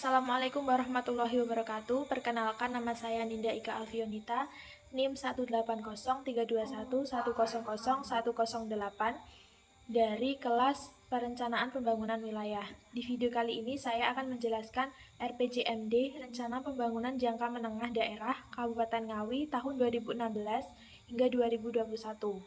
Assalamualaikum warahmatullahi wabarakatuh. Perkenalkan, nama saya Ninda Ika Alfionita, NIM 1803211001008 dari kelas Perencanaan Pembangunan Wilayah. Di video kali ini saya akan menjelaskan RPJMD Rencana Pembangunan Jangka Menengah Daerah Kabupaten Ngawi tahun 2016 hingga 2021.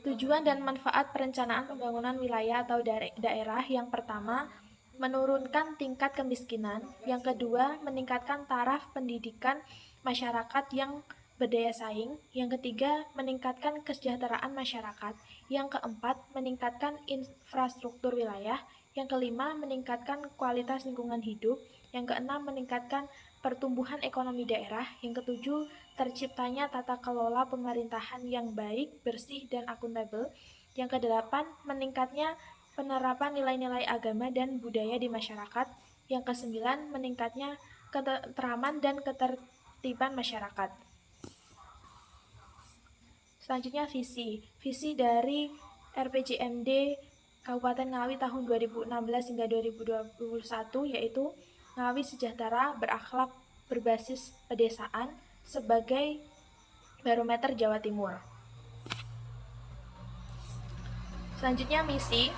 Tujuan dan manfaat perencanaan pembangunan wilayah atau daerah: yang pertama, menurunkan tingkat kemiskinan; yang kedua, meningkatkan taraf pendidikan masyarakat yang berdaya saing; yang ketiga, meningkatkan kesejahteraan masyarakat; yang keempat, meningkatkan infrastruktur wilayah; yang kelima, meningkatkan kualitas lingkungan hidup; yang keenam, meningkatkan pertumbuhan ekonomi daerah; yang ketujuh, terciptanya tata kelola pemerintahan yang baik, bersih, dan akuntabel; yang kedelapan, meningkatnya penerapan nilai-nilai agama dan budaya di masyarakat; yang kesembilan, meningkatnya ketentraman dan ketertiban masyarakat. Selanjutnya, visi dari RPJMD Kabupaten Ngawi tahun 2016 hingga 2021 yaitu Ngawi sejahtera, berakhlak, berbasis pedesaan sebagai barometer Jawa Timur. Selanjutnya, misi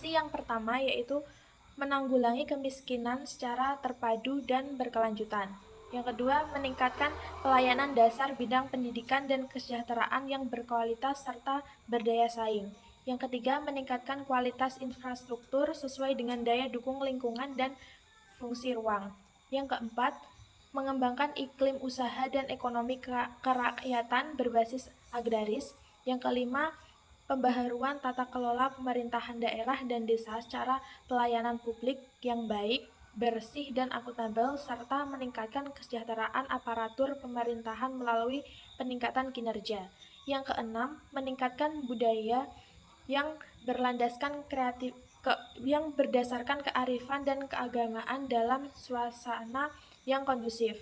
yang pertama yaitu menanggulangi kemiskinan secara terpadu dan berkelanjutan. Yang kedua, meningkatkan pelayanan dasar bidang pendidikan dan kesejahteraan yang berkualitas serta berdaya saing. Yang ketiga, meningkatkan kualitas infrastruktur sesuai dengan daya dukung lingkungan dan fungsi ruang. Yang keempat, mengembangkan iklim usaha dan ekonomi kerakyatan berbasis agraris. Yang kelima, pembaharuan tata kelola pemerintahan daerah dan desa secara pelayanan publik yang baik, bersih, dan akuntabel, serta meningkatkan kesejahteraan aparatur pemerintahan melalui peningkatan kinerja. Yang keenam, meningkatkan budaya yang berlandaskan yang berdasarkan kearifan dan keagamaan dalam suasana yang kondusif.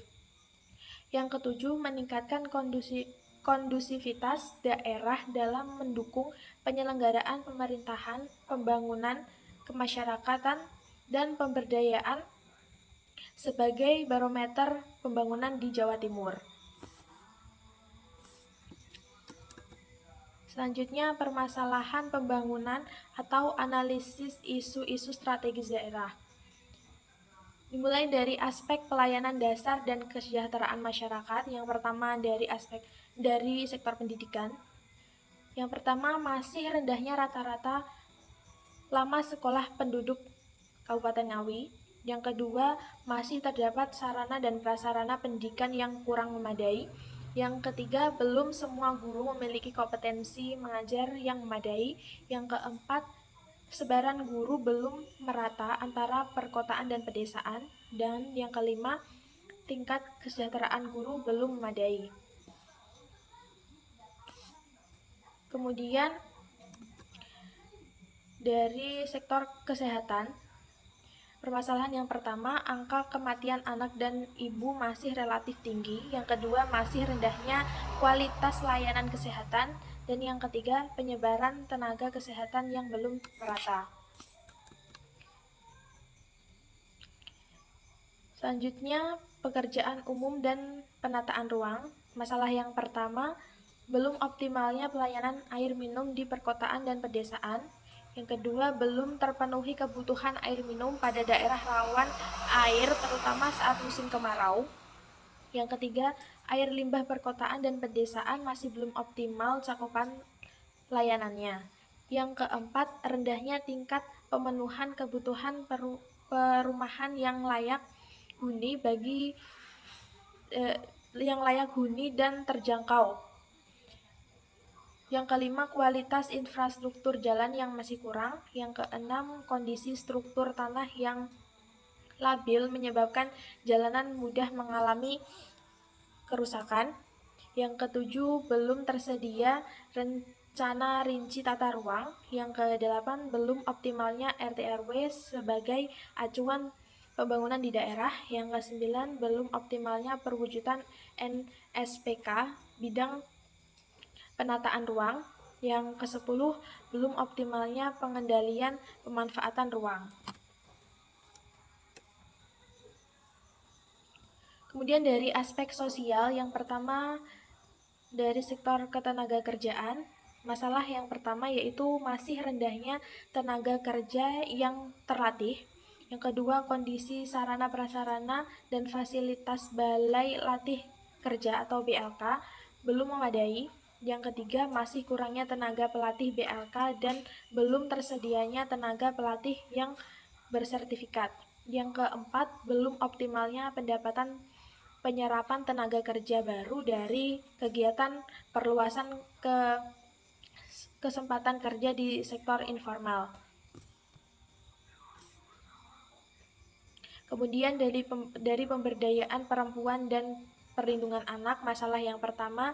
Yang ketujuh, meningkatkan kondusivitas daerah dalam mendukung penyelenggaraan pemerintahan, pembangunan kemasyarakatan, dan pemberdayaan sebagai barometer pembangunan di Jawa Timur. Selanjutnya, permasalahan pembangunan atau analisis isu-isu strategis daerah. Dimulai dari aspek pelayanan dasar dan kesejahteraan masyarakat. Yang pertama, dari sektor pendidikan. Yang pertama, masih rendahnya rata-rata lama sekolah penduduk Kabupaten Ngawi. Yang kedua, masih terdapat sarana dan prasarana pendidikan yang kurang memadai. Yang ketiga, belum semua guru memiliki kompetensi mengajar yang memadai. Yang keempat, sebaran guru belum merata antara perkotaan dan pedesaan. Dan yang kelima, tingkat kesejahteraan guru belum memadai. Kemudian, dari sektor kesehatan, permasalahan yang pertama, angka kematian anak dan ibu masih relatif tinggi. Yang kedua, masih rendahnya kualitas layanan kesehatan. Dan yang ketiga, penyebaran tenaga kesehatan yang belum merata. Selanjutnya, pekerjaan umum dan penataan ruang. Masalah yang pertama, belum optimalnya pelayanan air minum di perkotaan dan pedesaan. Yang kedua, belum terpenuhi kebutuhan air minum pada daerah rawan air, terutama saat musim kemarau. Yang ketiga, air limbah perkotaan dan pedesaan masih belum optimal cakupan layanannya. Yang keempat, rendahnya tingkat pemenuhan kebutuhan perumahan yang layak huni dan terjangkau. Yang kelima, kualitas infrastruktur jalan yang masih kurang. Yang keenam, kondisi struktur tanah yang labil menyebabkan jalanan mudah mengalami kerusakan. Yang ketujuh, belum tersedia rencana rinci tata ruang. Yang kedelapan, belum optimalnya RT/RW sebagai acuan pembangunan di daerah. Yang kesembilan, belum optimalnya perwujudan NSPK bidang penataan ruang. Yang ke-10, belum optimalnya pengendalian pemanfaatan ruang. Kemudian dari aspek sosial, yang pertama dari sektor ketenagakerjaan, masalah yang pertama yaitu masih rendahnya tenaga kerja yang terlatih. Yang kedua, kondisi sarana prasarana dan fasilitas balai latih kerja atau BLK belum memadai. Yang ketiga, masih kurangnya tenaga pelatih BLK dan belum tersedianya tenaga pelatih yang bersertifikat. Yang keempat, belum optimalnya pendapatan penyerapan tenaga kerja baru dari kegiatan perluasan kesempatan kerja di sektor informal. Kemudian dari pemberdayaan perempuan dan perlindungan anak, masalah yang pertama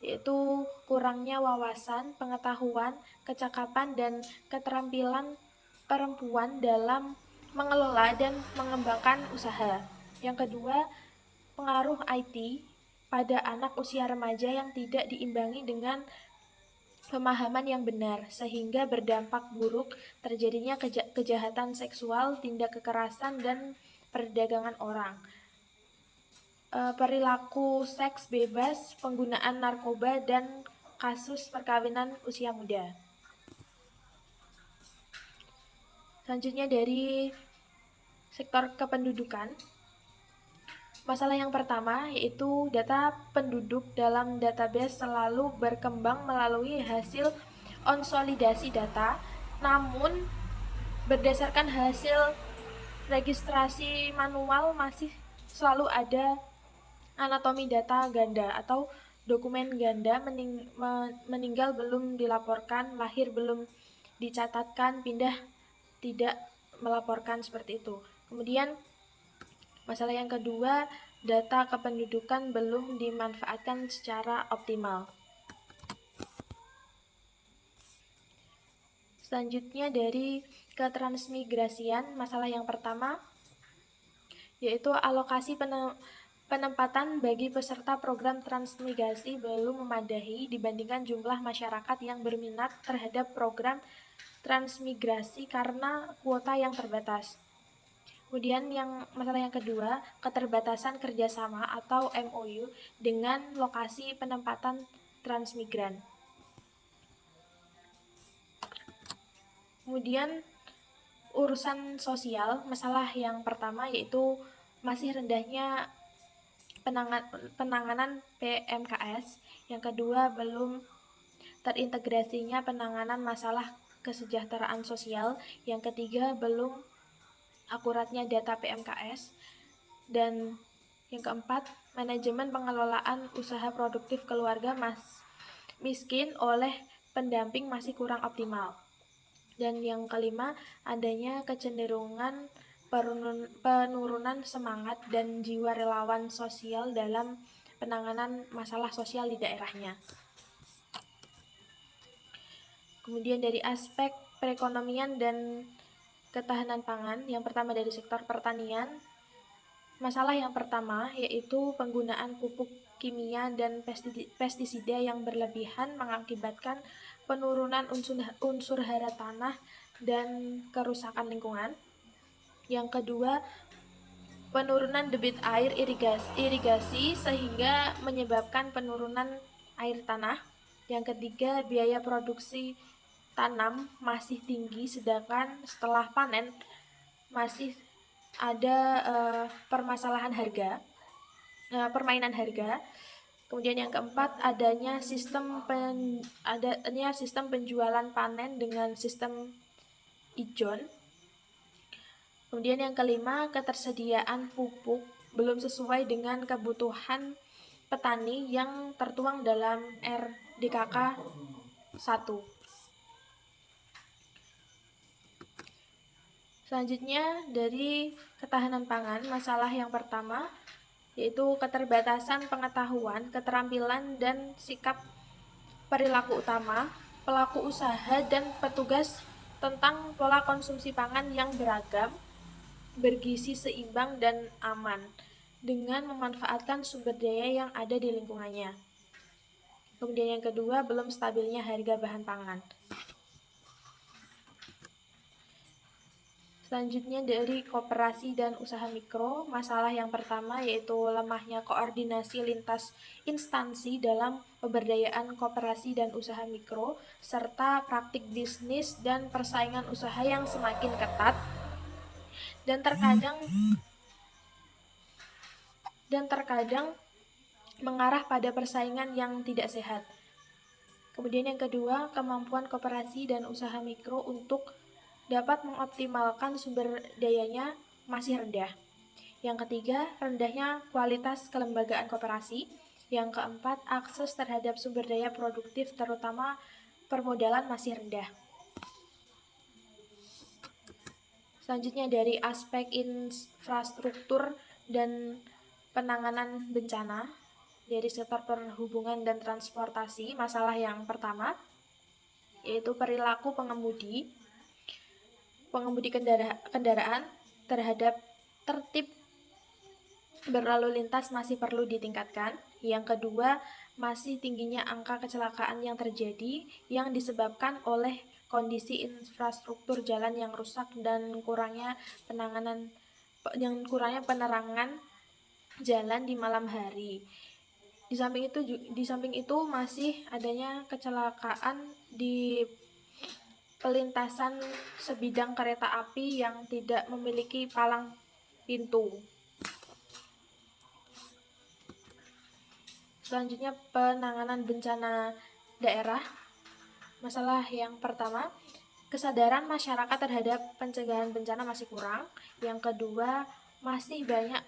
yaitu kurangnya wawasan, pengetahuan, kecakapan, dan keterampilan perempuan dalam mengelola dan mengembangkan usaha. Yang kedua, pengaruh IT pada anak usia remaja yang tidak diimbangi dengan pemahaman yang benar, sehingga berdampak buruk terjadinya kejahatan seksual, tindak kekerasan, dan perdagangan orang. Perilaku seks bebas, penggunaan narkoba, dan kasus perkawinan usia muda. Selanjutnya dari sektor kependudukan. Masalah yang pertama yaitu data penduduk dalam database selalu berkembang melalui hasil konsolidasi data, namun berdasarkan hasil registrasi manual masih selalu ada anatomi data ganda atau dokumen ganda, meninggal belum dilaporkan, lahir belum dicatatkan, pindah tidak melaporkan, seperti itu. Kemudian masalah yang kedua, data kependudukan belum dimanfaatkan secara optimal. Selanjutnya dari ketransmigrasian, masalah yang pertama yaitu alokasi penempatan bagi peserta program transmigrasi belum memadai dibandingkan jumlah masyarakat yang berminat terhadap program transmigrasi karena kuota yang terbatas. Kemudian masalah yang kedua, keterbatasan kerjasama atau MOU dengan lokasi penempatan transmigran. Kemudian urusan sosial, masalah yang pertama yaitu masih rendahnya penanganan PMKS. Yang kedua, belum terintegrasinya penanganan masalah kesejahteraan sosial. Yang ketiga, belum akuratnya data PMKS. Dan yang keempat, manajemen pengelolaan usaha produktif keluarga miskin oleh pendamping masih kurang optimal. Dan yang kelima, adanya kecenderungan penurunan semangat dan jiwa relawan sosial dalam penanganan masalah sosial di daerahnya. Kemudian dari aspek perekonomian dan ketahanan pangan, yang pertama dari sektor pertanian, masalah yang pertama yaitu penggunaan pupuk kimia dan pestisida yang berlebihan mengakibatkan penurunan unsur hara tanah dan kerusakan lingkungan. Yang kedua, penurunan debit air irigasi sehingga menyebabkan penurunan air tanah. Yang ketiga, biaya produksi tanam masih tinggi sedangkan setelah panen masih ada permasalahan harga, permainan harga. Kemudian yang keempat, adanya sistem penjualan panen dengan sistem ijon. Kemudian yang kelima, ketersediaan pupuk belum sesuai dengan kebutuhan petani yang tertuang dalam RDKK 1. Selanjutnya dari ketahanan pangan, masalah yang pertama yaitu keterbatasan pengetahuan, keterampilan, dan sikap perilaku utama pelaku usaha dan petugas tentang pola konsumsi pangan yang beragam, bergizi seimbang, dan aman dengan memanfaatkan sumber daya yang ada di lingkungannya. Kemudian yang kedua, belum stabilnya harga bahan pangan. Selanjutnya dari koperasi dan usaha mikro, masalah yang pertama yaitu lemahnya koordinasi lintas instansi dalam pemberdayaan koperasi dan usaha mikro, serta praktik bisnis dan persaingan usaha yang semakin ketat dan terkadang mengarah pada persaingan yang tidak sehat. Kemudian yang kedua, kemampuan koperasi dan usaha mikro untuk dapat mengoptimalkan sumber dayanya masih rendah. Yang ketiga, rendahnya kualitas kelembagaan koperasi. Yang keempat, akses terhadap sumber daya produktif terutama permodalan masih rendah. Selanjutnya dari aspek infrastruktur dan penanganan bencana dari sektor perhubungan dan transportasi, masalah yang pertama yaitu perilaku pengemudi kendaraan terhadap tertib berlalu lintas masih perlu ditingkatkan. Yang kedua, masih tingginya angka kecelakaan yang terjadi yang disebabkan oleh kondisi infrastruktur jalan yang rusak dan kurangnya penerangan jalan di malam hari. Di samping itu masih adanya kecelakaan di pelintasan sebidang kereta api yang tidak memiliki palang pintu. Selanjutnya penanganan bencana daerah. Masalah yang pertama, kesadaran masyarakat terhadap pencegahan bencana masih kurang. Yang kedua, masih banyak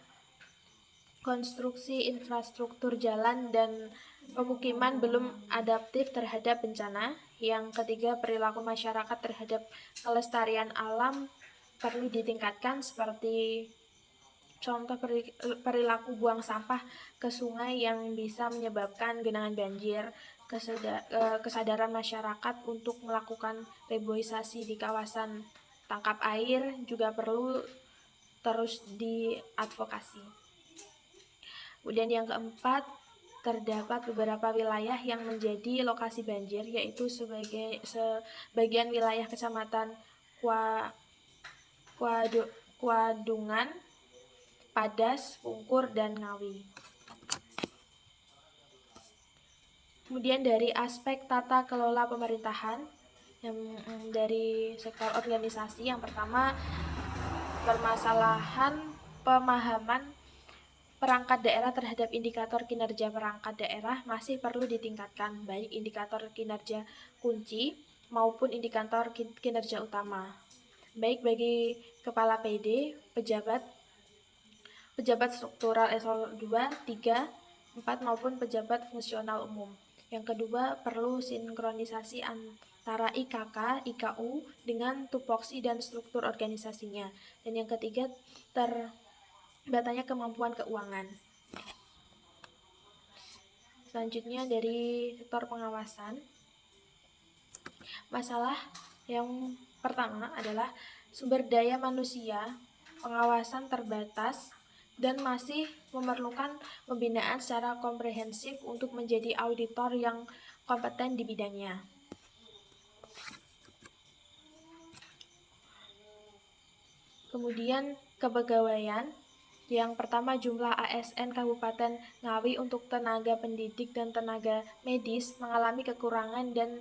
konstruksi infrastruktur jalan dan pemukiman belum adaptif terhadap bencana. Yang ketiga, perilaku masyarakat terhadap kelestarian alam perlu ditingkatkan seperti contoh perilaku buang sampah ke sungai yang bisa menyebabkan genangan banjir. Kesadaran masyarakat untuk melakukan reboisasi di kawasan tangkap air juga perlu terus diadvokasi. Kemudian yang keempat, terdapat beberapa wilayah yang menjadi lokasi banjir, yaitu sebagian wilayah Kecamatan Kuadungan, Padas, Pungkur, dan Ngawi. Kemudian dari aspek tata kelola pemerintahan, yang dari sektor organisasi, yang pertama, permasalahan pemahaman perangkat daerah terhadap indikator kinerja perangkat daerah masih perlu ditingkatkan, baik indikator kinerja kunci maupun indikator kinerja utama, baik bagi kepala PD, pejabat struktural eselon 2, 3, 4 maupun pejabat fungsional umum. Yang kedua, perlu sinkronisasi antara IKK, IKU dengan tupoksi dan struktur organisasinya. Dan yang ketiga, terbatanya kemampuan keuangan. Selanjutnya dari sektor pengawasan. Masalah yang pertama adalah sumber daya manusia, pengawasan terbatas, dan masih memerlukan pembinaan secara komprehensif untuk menjadi auditor yang kompeten di bidangnya. Kemudian kepegawaian. Yang pertama, jumlah ASN Kabupaten Ngawi untuk tenaga pendidik dan tenaga medis mengalami kekurangan dan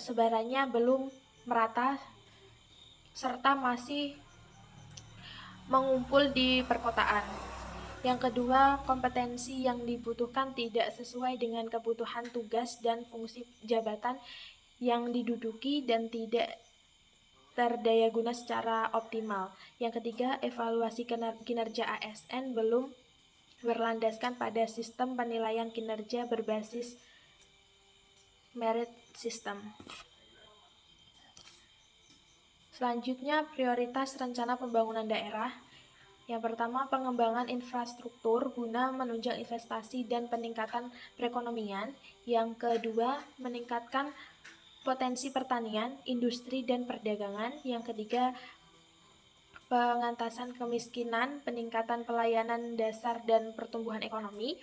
sebarannya belum merata serta masih mengumpul di perkotaan. Yang kedua, kompetensi yang dibutuhkan tidak sesuai dengan kebutuhan tugas dan fungsi jabatan yang diduduki dan tidak terdaya guna secara optimal. Yang ketiga, evaluasi kinerja ASN belum berlandaskan pada sistem penilaian kinerja berbasis merit system. Selanjutnya, prioritas rencana pembangunan daerah. Yang pertama, pengembangan infrastruktur guna menunjang investasi dan peningkatan perekonomian. Yang kedua, meningkatkan potensi pertanian, industri, dan perdagangan. Yang ketiga, pengentasan kemiskinan, peningkatan pelayanan dasar dan pertumbuhan ekonomi.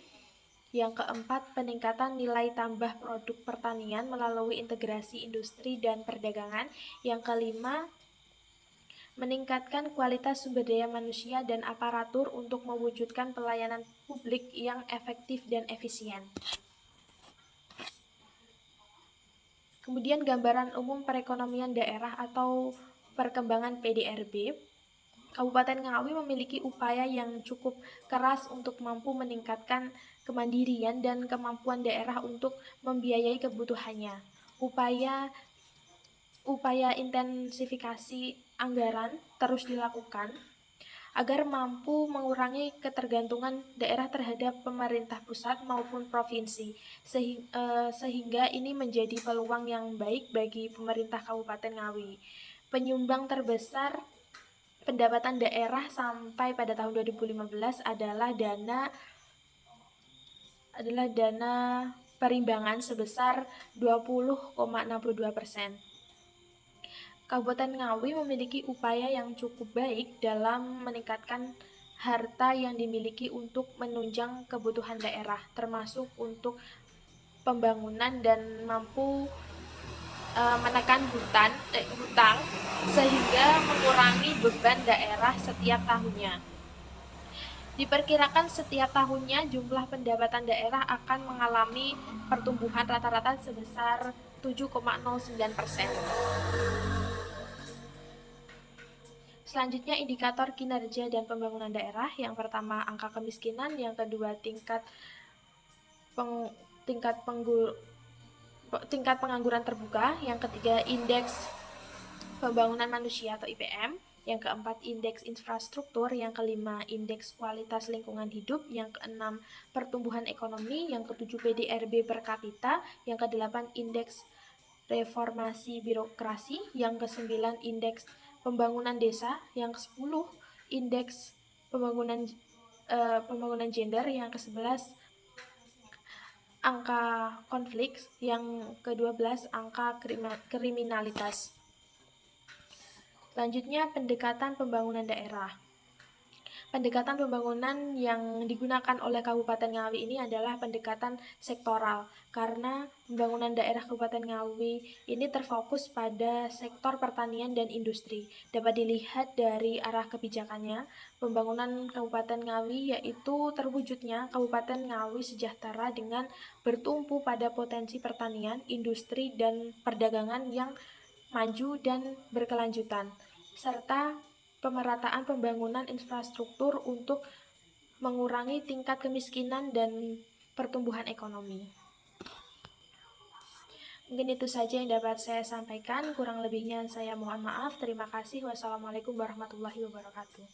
Yang keempat, peningkatan nilai tambah produk pertanian melalui integrasi industri dan perdagangan. Yang kelima, meningkatkan kualitas sumber daya manusia dan aparatur untuk mewujudkan pelayanan publik yang efektif dan efisien. Kemudian gambaran umum perekonomian daerah atau perkembangan PDRB. Kabupaten Ngawi memiliki upaya yang cukup keras untuk mampu meningkatkan kemandirian dan kemampuan daerah untuk membiayai kebutuhannya. Upaya intensifikasi anggaran terus dilakukan agar mampu mengurangi ketergantungan daerah terhadap pemerintah pusat maupun provinsi, sehingga ini menjadi peluang yang baik bagi pemerintah Kabupaten Ngawi. Penyumbang terbesar pendapatan daerah sampai pada tahun 2015 adalah dana perimbangan sebesar 20,62%. Kabupaten Ngawi memiliki upaya yang cukup baik dalam meningkatkan harta yang dimiliki untuk menunjang kebutuhan daerah, termasuk untuk pembangunan dan mampu menekan hutang sehingga mengurangi beban daerah setiap tahunnya. Diperkirakan setiap tahunnya jumlah pendapatan daerah akan mengalami pertumbuhan rata-rata sebesar 7,09%. Selanjutnya indikator kinerja dan pembangunan daerah. Yang pertama angka kemiskinan, yang kedua tingkat pengangguran terbuka, yang ketiga indeks pembangunan manusia atau IPM, yang keempat indeks infrastruktur, yang kelima indeks kualitas lingkungan hidup, yang keenam pertumbuhan ekonomi, yang ketujuh PDRB per kapita, yang kedelapan indeks reformasi birokrasi, yang kesembilan indeks pembangunan desa, yang ke-10 indeks pembangunan gender, yang ke-11 angka konflik, yang ke-12 angka kriminalitas. Selanjutnya pendekatan pembangunan daerah. Pendekatan pembangunan yang digunakan oleh Kabupaten Ngawi ini adalah pendekatan sektoral, karena pembangunan daerah Kabupaten Ngawi ini terfokus pada sektor pertanian dan industri. Dapat dilihat dari arah kebijakannya, pembangunan Kabupaten Ngawi yaitu terwujudnya Kabupaten Ngawi sejahtera dengan bertumpu pada potensi pertanian, industri, dan perdagangan yang maju dan berkelanjutan, serta pemerataan pembangunan infrastruktur untuk mengurangi tingkat kemiskinan dan pertumbuhan ekonomi. Mungkin itu saja yang dapat saya sampaikan, kurang lebihnya saya mohon maaf. Terima kasih. Wassalamualaikum warahmatullahi wabarakatuh.